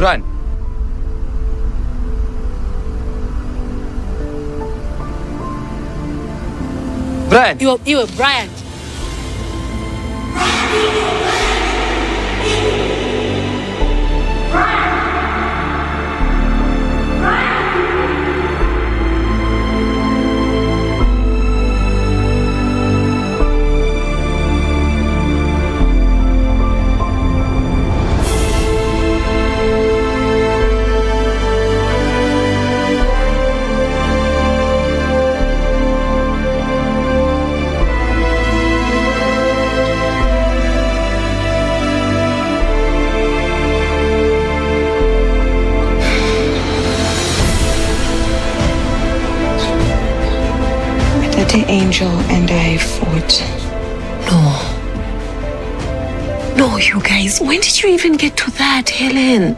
Run. Brian. You were Brian. The angel and I fought. No, you guys, when did you even get to that, Helen?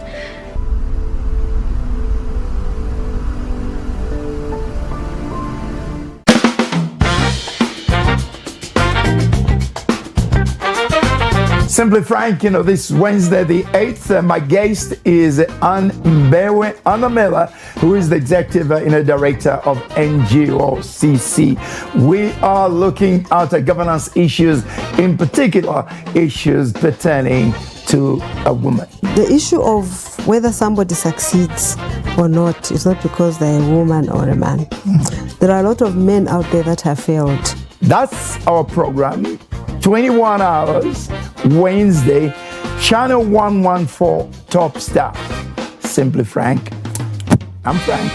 Simply Frank, this Wednesday the 8th, my guest is Anna Miller, who is the executive director of NGOCC. We are looking at governance issues, in particular issues pertaining to a woman. The issue of whether somebody succeeds or not is not because they're a woman or a man. There are a lot of men out there that have failed. That's our program, 21 hours, Wednesday, channel 114, Topstar. Simply Frank. I'm Frank.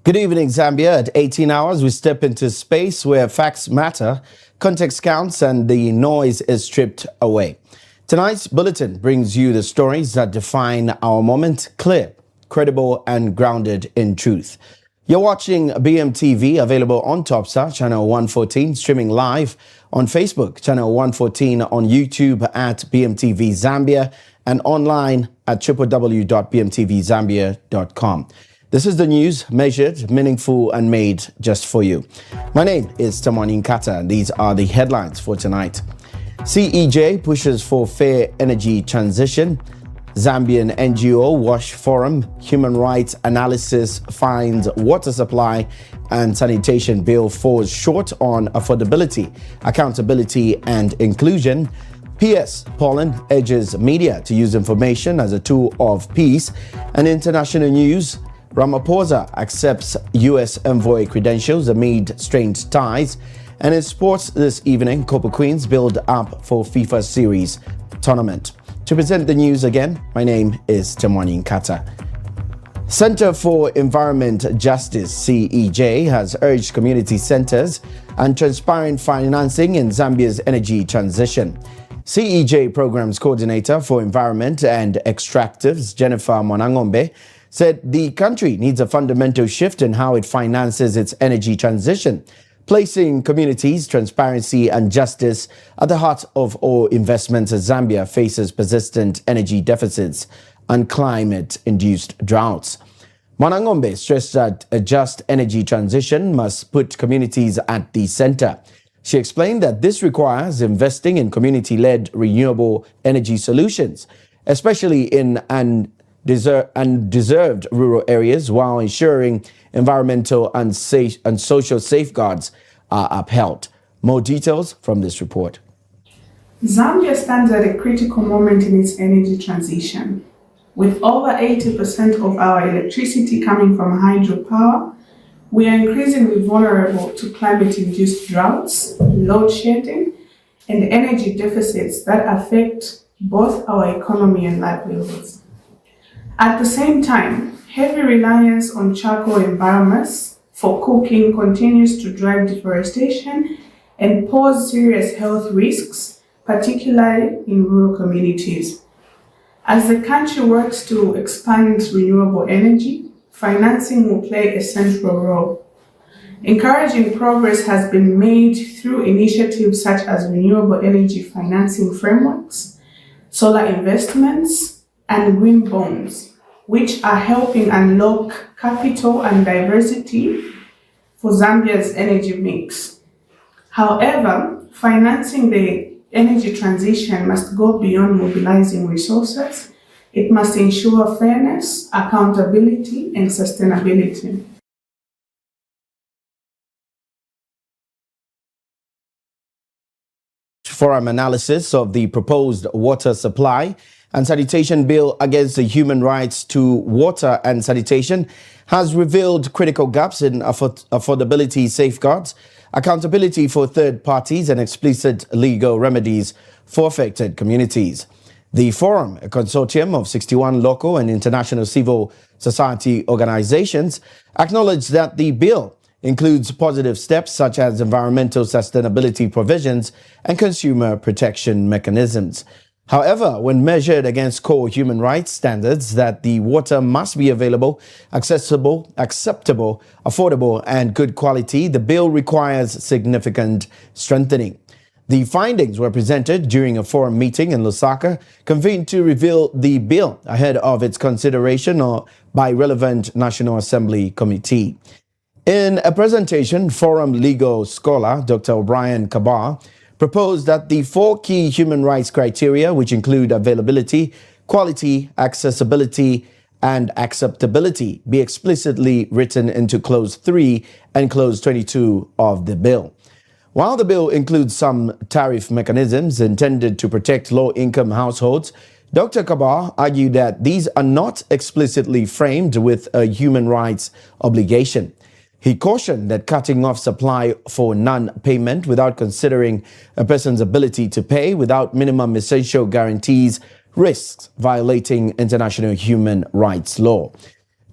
Good evening, Zambia. At 18 hours, we step into space where facts matter, context counts, and the noise is stripped away. Tonight's bulletin brings you the stories that define our moment, clear, credible, and grounded in truth. You're watching Bmtv, available on Topstar, channel 114, streaming live on Facebook, channel 114, on YouTube at Bmtv Zambia, and online at www.bmtvzambia.com. This is the news measured, meaningful, and made just for you. My name is Tamani Nkata, and these are the headlines for tonight. CEJ pushes for fair energy transition. Zambian NGO Wash Forum, human rights analysis finds water supply and sanitation bill falls short on affordability, accountability, and inclusion. PS Poland urges media to use information as a tool of peace. And international news, Ramaphosa accepts U.S. envoy credentials amid strained ties. And in sports this evening, Copa Queens build up for FIFA Series tournament. To present the news again, my name is Temwani Nkata. Center for Environment Justice, CEJ, has urged community centers and transparent financing in Zambia's energy transition. CEJ Programs Coordinator for Environment and Extractives, Jennifer Monangombe, said the country needs a fundamental shift in how it finances its energy transition, placing communities, transparency, and justice at the heart of all investments as Zambia faces persistent energy deficits and climate-induced droughts. Monangombe stressed that a just energy transition must put communities at the center. She explained that this requires investing in community-led renewable energy solutions, especially in undeserved rural areas, while ensuring environmental and social safeguards are upheld. More details from this report. Zambia stands at a critical moment in its energy transition. With over 80% of our electricity coming from hydropower, we are increasingly vulnerable to climate-induced droughts, load shedding, and energy deficits that affect both our economy and livelihoods. At the same time, heavy reliance on charcoal and biomass for cooking continues to drive deforestation and pose serious health risks, particularly in rural communities. As the country works to expand renewable energy, financing will play a central role. Encouraging progress has been made through initiatives such as renewable energy financing frameworks, solar investments, and green bonds, which are helping unlock capital and diversity for Zambia's energy mix. However, financing the energy transition must go beyond mobilizing resources. It must ensure fairness, accountability, and sustainability. Forum analysis of the proposed water supply and sanitation bill against the human rights to water and sanitation has revealed critical gaps in affordability safeguards, accountability for third parties, and explicit legal remedies for affected communities. The forum, a consortium of 61 local and international civil society organizations, acknowledged that the bill includes positive steps such as environmental sustainability provisions and consumer protection mechanisms. However, when measured against core human rights standards that the water must be available, accessible, acceptable, affordable, and good quality, the bill requires significant strengthening. The findings were presented during a forum meeting in Lusaka, convened to reveal the bill ahead of its consideration by relevant National Assembly committee. In a presentation, forum legal scholar Dr. O'Brien Kabar proposed that the 4 key human rights criteria, which include availability, quality, accessibility, and acceptability, be explicitly written into Clause 3 and Clause 22 of the bill. While the bill includes some tariff mechanisms intended to protect low-income households, Dr. Kabar argued that these are not explicitly framed with a human rights obligation. He cautioned that cutting off supply for non-payment without considering a person's ability to pay without minimum essential guarantees risks violating international human rights law.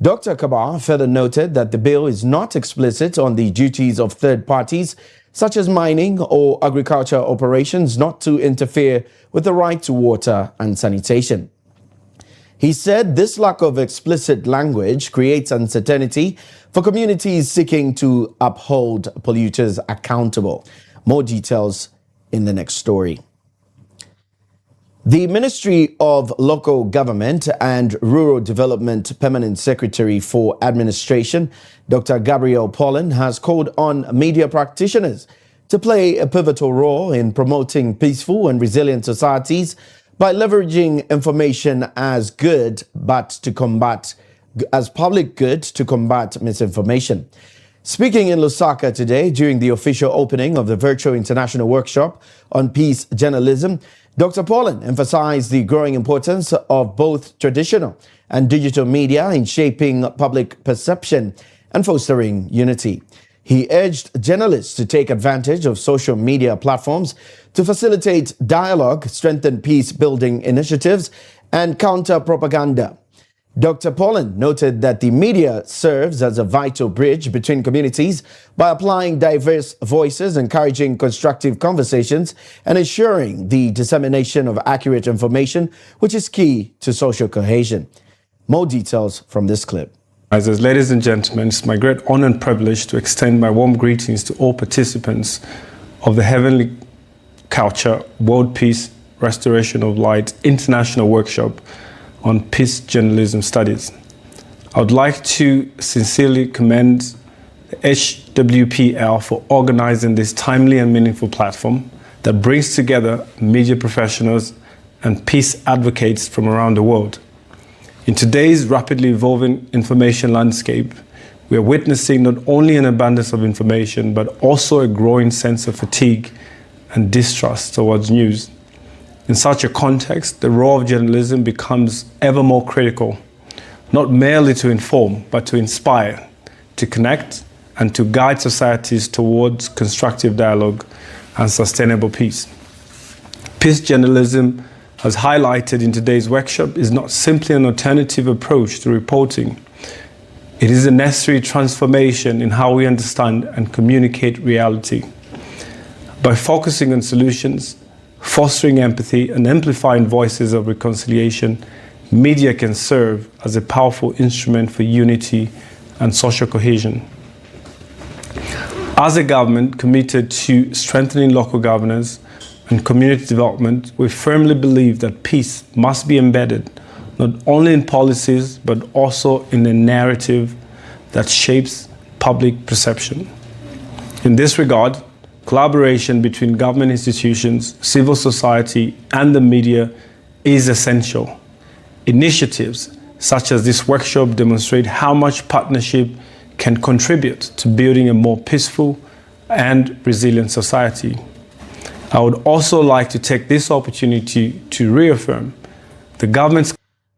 Dr. Kabar further noted that the bill is not explicit on the duties of third parties, such as mining or agriculture operations, not to interfere with the right to water and sanitation. He said this lack of explicit language creates uncertainty for communities seeking to uphold polluters accountable. More details in the next story. The Ministry of Local Government and Rural Development Permanent Secretary for Administration, Dr. Gabriel Paulin, has called on media practitioners to play a pivotal role in promoting peaceful and resilient societies by leveraging information as good, but to combat as public good to combat misinformation. Speaking in Lusaka today during the official opening of the virtual international workshop on peace journalism, Dr. Paulin emphasized the growing importance of both traditional and digital media in shaping public perception and fostering unity. He urged journalists to take advantage of social media platforms to facilitate dialogue, strengthen peace-building initiatives, and counter propaganda. Dr. Paulin noted that the media serves as a vital bridge between communities by applying diverse voices, encouraging constructive conversations, and ensuring the dissemination of accurate information, which is key to social cohesion. More details from this clip. Ladies and gentlemen, it's my great honor and privilege to extend my warm greetings to all participants of the Heavenly Culture World Peace Restoration of Light International Workshop on Peace Journalism Studies. I would like to sincerely commend the HWPL for organizing this timely and meaningful platform that brings together media professionals and peace advocates from around the world. In today's rapidly evolving information landscape, we are witnessing not only an abundance of information, but also a growing sense of fatigue and distrust towards news. In such a context, the role of journalism becomes ever more critical, not merely to inform, but to inspire, to connect, and to guide societies towards constructive dialogue and sustainable peace. Peace journalism, as highlighted in today's workshop, is not simply an alternative approach to reporting. It is a necessary transformation in how we understand and communicate reality. By focusing on solutions, fostering empathy, and amplifying voices of reconciliation, media can serve as a powerful instrument for unity and social cohesion. As a government committed to strengthening local governance and community development, we firmly believe that peace must be embedded not only in policies, but also in a narrative that shapes public perception. In this regard, collaboration between government institutions, civil society, and the media is essential. Initiatives such as this workshop demonstrate how much partnership can contribute to building a more peaceful and resilient society. I would also like to take this opportunity to reaffirm the government's.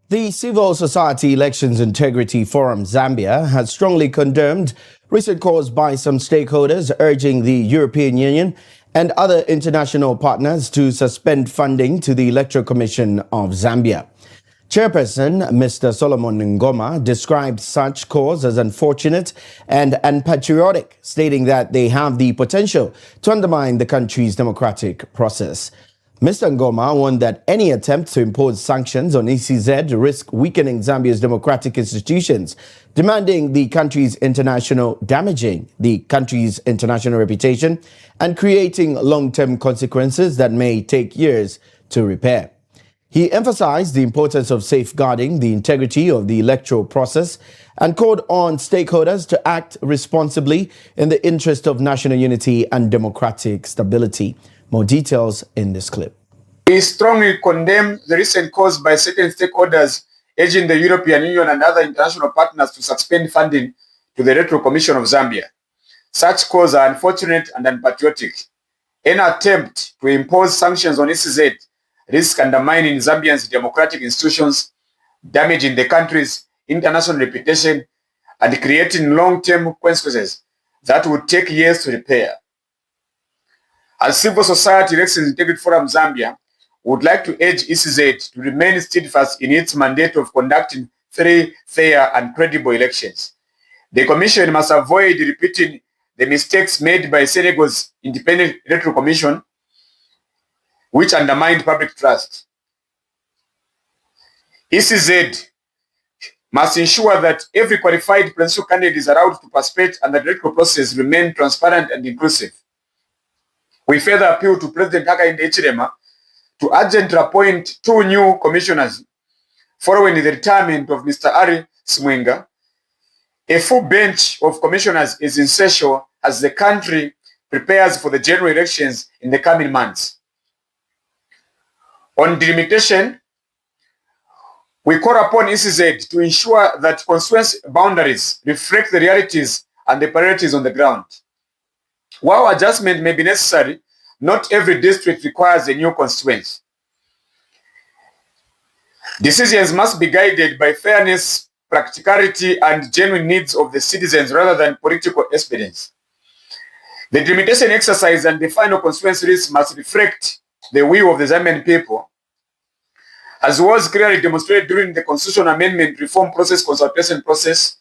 The Civil Society Elections Integrity Forum Zambia has strongly condemned recent calls by some stakeholders urging the European Union and other international partners to suspend funding to the Electoral Commission of Zambia. Chairperson Mr. Solomon Ngoma described such calls as unfortunate and unpatriotic, stating that they have the potential to undermine the country's democratic process. Mr. Ngoma warned that any attempt to impose sanctions on ECZ risk weakening Zambia's democratic institutions, damaging the country's international reputation, and creating long-term consequences that may take years to repair. He emphasized the importance of safeguarding the integrity of the electoral process and called on stakeholders to act responsibly in the interest of national unity and democratic stability. More details in this clip. We strongly condemn the recent calls by certain stakeholders urging the European Union and other international partners to suspend funding to the Electoral Commission of Zambia. Such calls are unfortunate and unpatriotic. Any attempt to impose sanctions on ECZ risk undermining Zambians' democratic institutions, damaging the country's international reputation, and creating long-term consequences that would take years to repair. As Civil Society Elections Integrity Forum Zambia, we would like to urge ECZ to remain steadfast in its mandate of conducting free, fair, and credible elections. The Commission must avoid repeating the mistakes made by Senegal's Independent Electoral Commission, which undermined public trust. ECZ must ensure that every qualified presidential candidate is allowed to participate and the electoral process remain transparent and inclusive. We further appeal to President Hakainde Hichilema to urgently appoint 2 new commissioners following the retirement of Mr. Ari Smwenga. A full bench of commissioners is essential as the country prepares for the general elections in the coming months. On delimitation, we call upon ECZ to ensure that constituency boundaries reflect the realities and the priorities on the ground. While adjustment may be necessary, not every district requires a new constituency. Decisions must be guided by fairness, practicality, and genuine needs of the citizens rather than political expedience. The delimitation exercise and the final constituency list must reflect the will of the Zambian people, as was clearly demonstrated during the constitutional amendment reform process consultation process,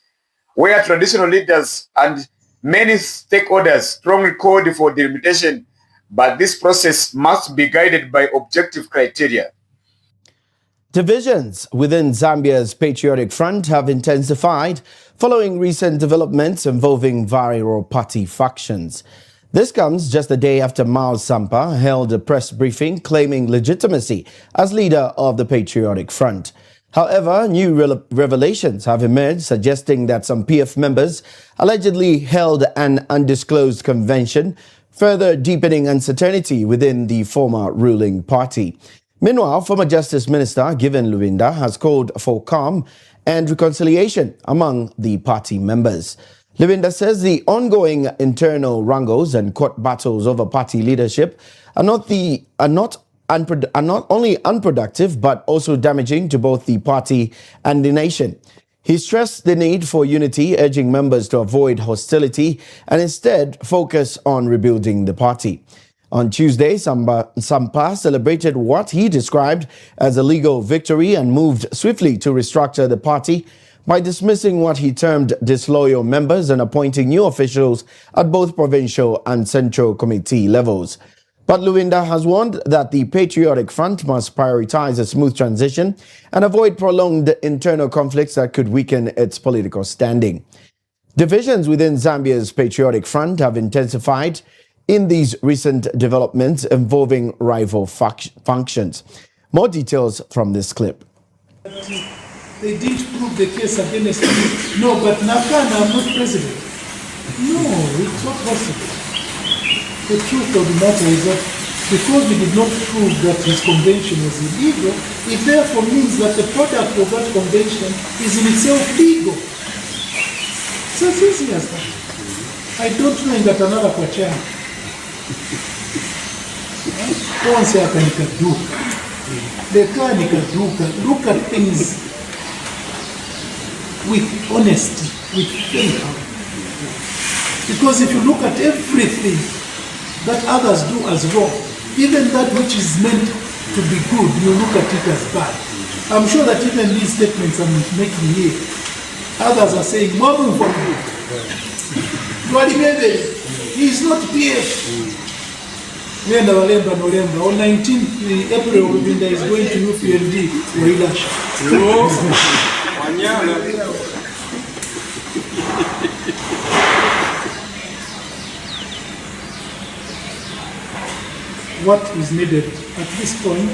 where traditional leaders and many stakeholders strongly called for delimitation, but this process must be guided by objective criteria. Divisions within Zambia's Patriotic Front have intensified following recent developments involving various party factions. This comes just a day after Miles Sampa held a press briefing claiming legitimacy as leader of the Patriotic Front. However, new revelations have emerged suggesting that some PF members allegedly held an undisclosed convention, further deepening uncertainty within the former ruling party. Meanwhile, former Justice Minister Given Luwinda has called for calm and reconciliation among the party members. Luwinda says the ongoing internal wrangles and court battles over party leadership are not only unproductive but also damaging to both the party and the nation. He stressed the need for unity, urging members to avoid hostility and instead focus on rebuilding the party. On Tuesday, Sampa celebrated what he described as a legal victory and moved swiftly to restructure the party, by dismissing what he termed disloyal members and appointing new officials at both provincial and central committee levels. But Luinda has warned that the Patriotic Front must prioritize a smooth transition and avoid prolonged internal conflicts that could weaken its political standing. Divisions within Zambia's Patriotic Front have intensified in these recent developments involving rival factions. More details from this clip. They did prove the case against me. No, but Nakana, I'm not president. No, it's not possible. The truth of the matter is that because we did not prove that his convention was illegal, it therefore means that the product of that convention is in itself legal. It's as easy as that. I don't know that another question. Once I can do, look at things with honesty, with faith. Because if you look at everything that others do as wrong, even that which is meant to be good, you look at it as bad. I'm sure that even these statements I'm making here, others are saying, Mamu for you. He is not PF. On 19th April, Rubinda is going to UPND What is needed at this point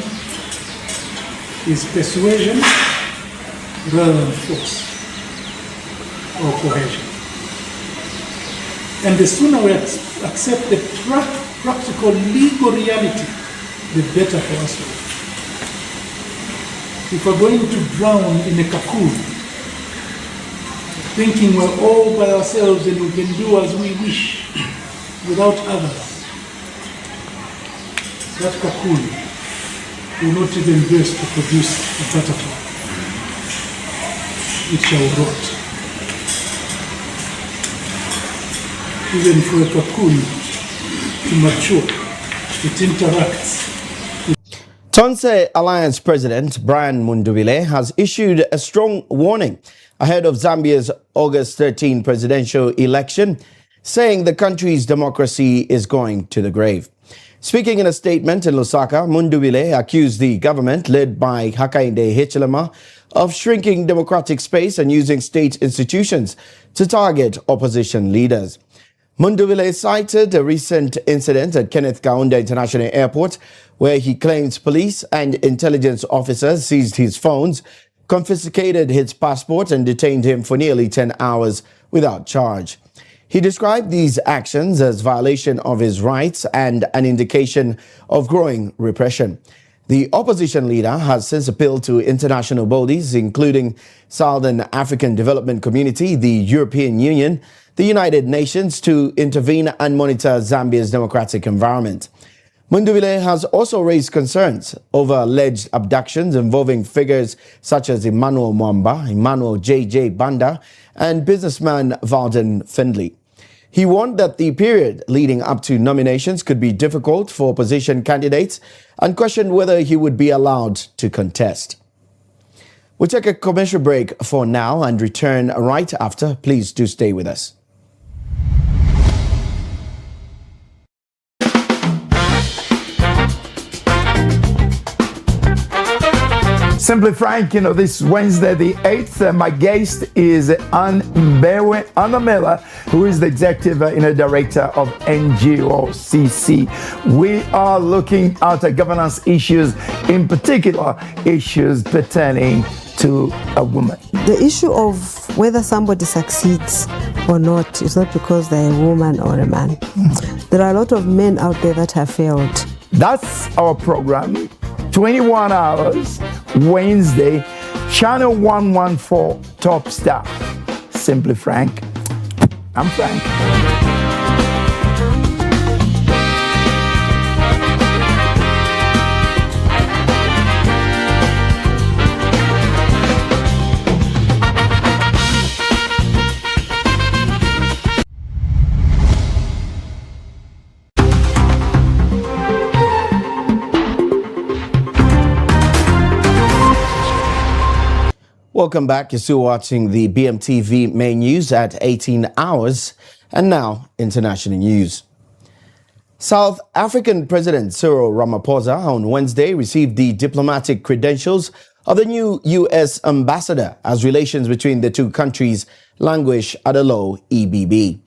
is persuasion rather than force or cohesion. And the sooner we accept the practical legal reality, the better for us all. If we're going to drown in a cocoon, thinking we're all by ourselves and we can do as we wish without others, that cocoon will not even burst to produce a butterfly. It shall rot. Even for a cocoon to mature, it interacts. Tonse Alliance President Brian Mundubile has issued a strong warning ahead of Zambia's August 13 presidential election, saying the country's democracy is going to the grave. Speaking in a statement in Lusaka, Mundubile accused the government, led by Hakainde Hichilema, of shrinking democratic space and using state institutions to target opposition leaders. Mundubile cited a recent incident at Kenneth Kaunda International Airport where he claims police and intelligence officers seized his phones, confiscated his passport and detained him for nearly 10 hours without charge. He described these actions as violation of his rights and an indication of growing repression. The opposition leader has since appealed to international bodies, including Southern African Development Community, the European Union, the United Nations, to intervene and monitor Zambia's democratic environment. Mundubile has also raised concerns over alleged abductions involving figures such as Emmanuel Mwamba, Emmanuel J.J. Banda, and businessman Valden Findley. He warned that the period leading up to nominations could be difficult for opposition candidates and questioned whether he would be allowed to contest. We'll take a commercial break for now and return right after. Please do stay with us. Simply Frank, this Wednesday the 8th, my guest is Anna Miller, who is the executive director of NGOCC. We are looking at governance issues, in particular issues pertaining to a woman. The issue of whether somebody succeeds or not is not because they're a woman or a man. There are a lot of men out there that have failed. That's our program. 21 hours, Wednesday, channel 114, Topstar. Simply Frank. I'm Frank. Welcome back. You're still watching the BMTV main news at 18 hours. And now, international news. South African President Cyril Ramaphosa on Wednesday received the diplomatic credentials of the new U.S. ambassador as relations between the two countries languish at a low EBB.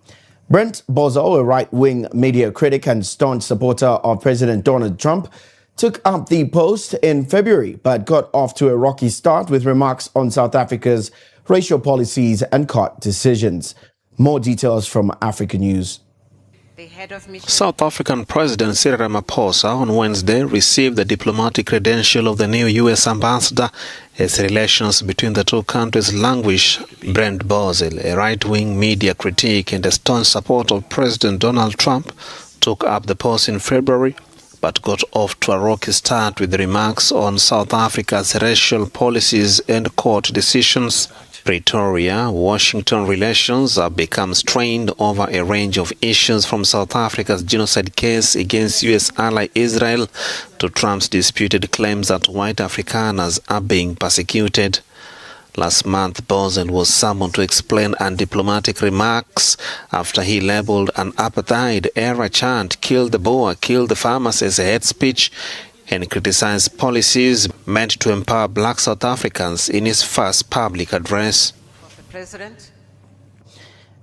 Brent Bozell, a right-wing media critic and staunch supporter of President Donald Trump, took up the post in February but got off to a rocky start with remarks on South Africa's racial policies and court decisions. More details from Africa News. South African President Cyril Ramaphosa on Wednesday received the diplomatic credential of the new U.S. ambassador as relations between the two countries languish. Brent Bozell, a right-wing media critic and a staunch supporter of President Donald Trump, took up the post in February but got off to a rocky start with remarks on South Africa's racial policies and court decisions. Pretoria-Washington relations have become strained over a range of issues, from South Africa's genocide case against U.S. ally Israel to Trump's disputed claims that white Afrikaners are being persecuted. Last month, Bozell was summoned to explain undiplomatic remarks after he labeled an apartheid-era chant "Kill the Boer, kill the farmers" as a hate speech and criticized policies meant to empower black South Africans in his first public address.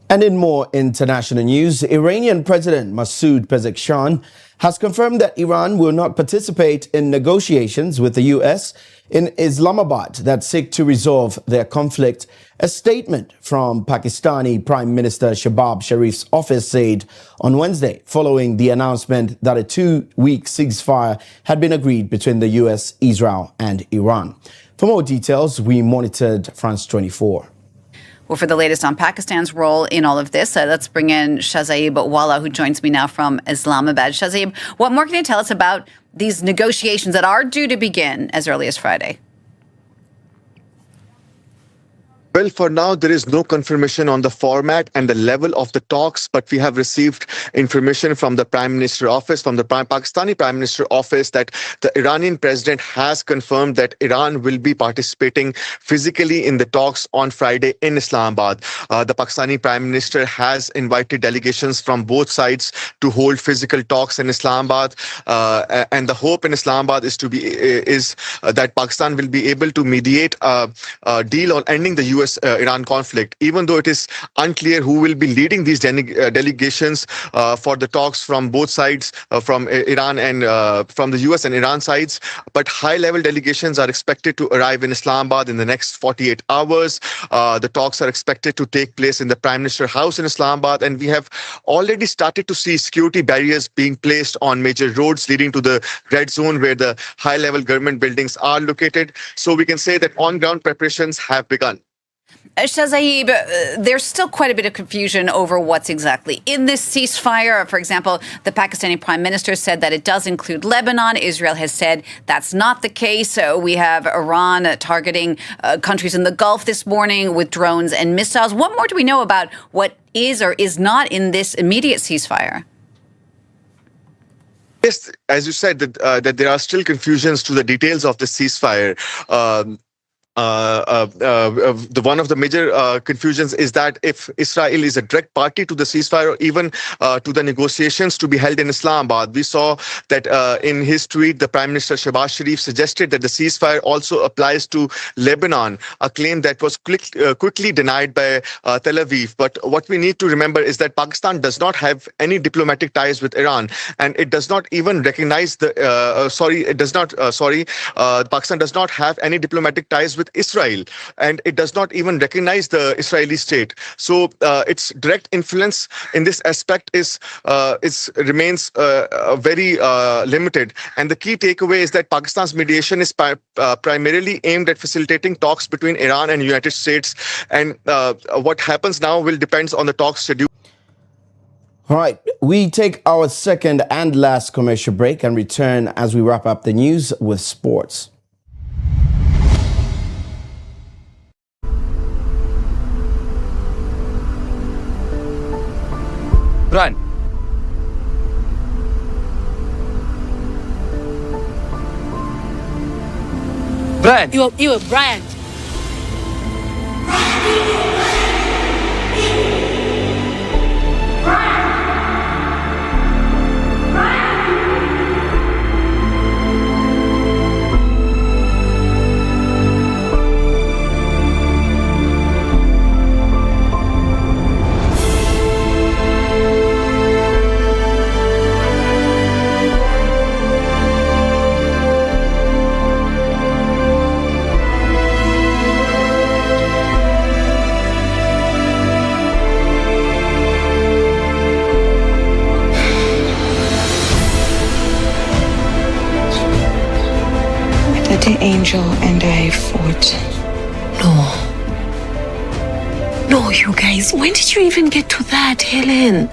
And in more international news, Iranian President Masoud Pezeshkian has confirmed that Iran will not participate in negotiations with the U.S. in Islamabad that seek to resolve their conflict. A statement from Pakistani Prime Minister Shehbaz Sharif's office said on Wednesday, following the announcement that a 2-week ceasefire had been agreed between the U.S., Israel and Iran. For more details, we monitored France 24. Well, for the latest on Pakistan's role in all of this, let's bring in Shahzaib Wala, who joins me now from Islamabad. Shahzaib, what more can you tell us about these negotiations that are due to begin as early as Friday? Well, for now, there is no confirmation on the format and the level of the talks, but we have received information from the Prime Minister office, from the Pakistani Prime Minister office, that the Iranian president has confirmed that Iran will be participating physically in the talks on Friday in Islamabad. The Pakistani Prime Minister has invited delegations from both sides to hold physical talks in Islamabad, and the hope in Islamabad is that Pakistan will be able to mediate a deal on ending the US-Iran conflict, even though it is unclear who will be leading these delegations for the talks from both sides, from Iran and from the US and Iran sides. But high-level delegations are expected to arrive in Islamabad in the next 48 hours. The talks are expected to take place in the Prime Minister House in Islamabad, and we have already started to see security barriers being placed on major roads leading to the red zone where the high-level government buildings are located. So we can say that on-ground preparations have begun. Shahzaib, there's still quite a bit of confusion over what's exactly in this ceasefire. For example, the Pakistani Prime Minister said that it does include Lebanon. Israel has said that's not the case. We have Iran targeting countries in the Gulf this morning with drones and missiles. What more do we know about what is or is not in this immediate ceasefire? Yes, as you said, that there are still confusions to the details of the ceasefire. One of the major confusions is that if Israel is a direct party to the ceasefire or even to the negotiations to be held in Islamabad. We saw that in his tweet, the Prime Minister Shehbaz Sharif suggested that the ceasefire also applies to Lebanon, a claim that was quickly denied by Tel Aviv. But what we need to remember is that Pakistan does not have any diplomatic ties with Iran, and it does not even recognize Pakistan does not have any diplomatic ties with Israel, and it does not even recognize the Israeli state. So its direct influence in this aspect remains very limited. And the key takeaway is that Pakistan's mediation is primarily aimed at facilitating talks between Iran and the United States. And what happens now will depend on the talks schedule. All right, we take our second and last commercial break and return as we wrap up the news with sports. Run. Brian. You Brian. The angel and I fought. No, you guys, when did you even get to that, Helen?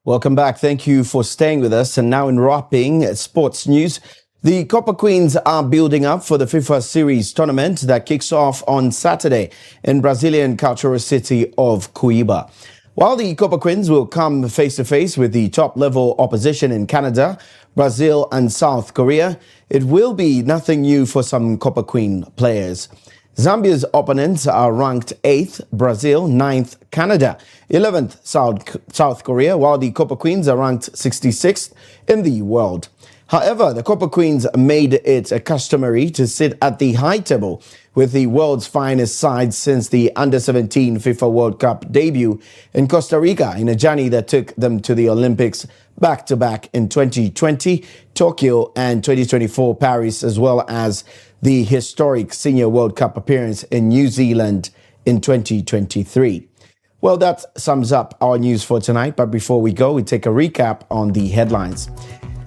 Welcome back. Thank you for staying with us. And now in wrapping sports news, the Copper Queens are building up for the FIFA Series tournament that kicks off on Saturday in Brazilian cultural city of Cuiabá. While the Copper Queens will come face-to-face with the top-level opposition in Canada, Brazil and South Korea, it will be nothing new for some Copper Queen players. Zambia's opponents are ranked 8th, Brazil 9th, Canada 11th, South Korea, while the Copper Queens are ranked 66th in the world. However, the Copper Queens made it customary to sit at the high table with the world's finest side since the Under-17 FIFA World Cup debut in Costa Rica in a journey that took them to the Olympics back-to-back in 2020, Tokyo, and 2024 Paris, as well as the historic Senior World Cup appearance in New Zealand in 2023. Well, that sums up our news for tonight. But before we go, we take a recap on the headlines.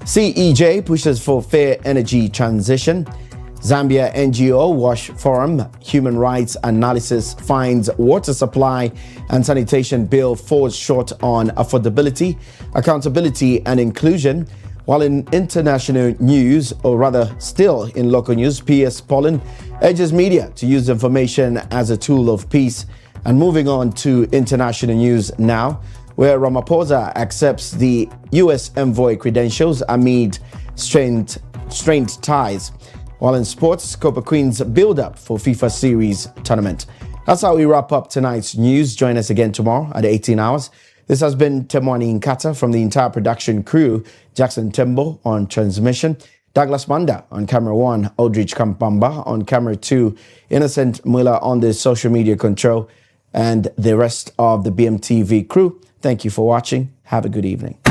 CEJ pushes for fair energy transition. Zambia NGO Wash Forum Human Rights Analysis finds water supply and sanitation bill falls short on affordability, accountability and inclusion. While in international news, or rather still in local news, PS Poland urges media to use information as a tool of peace. And moving on to international news now, where Ramaphosa accepts the U.S. envoy credentials amid strained ties. While in sports, Copper Queens build up for FIFA Series tournament. That's how we wrap up tonight's news. Join us again tomorrow at 18 hours. This has been Temwani Nkata from the entire production crew. Jackson Tembo on transmission, Douglas Manda on camera 1, Aldrich Kampamba on camera 2, Innocent Muller on the social media control, and the rest of the BMTV crew. Thank you for watching. Have a good evening.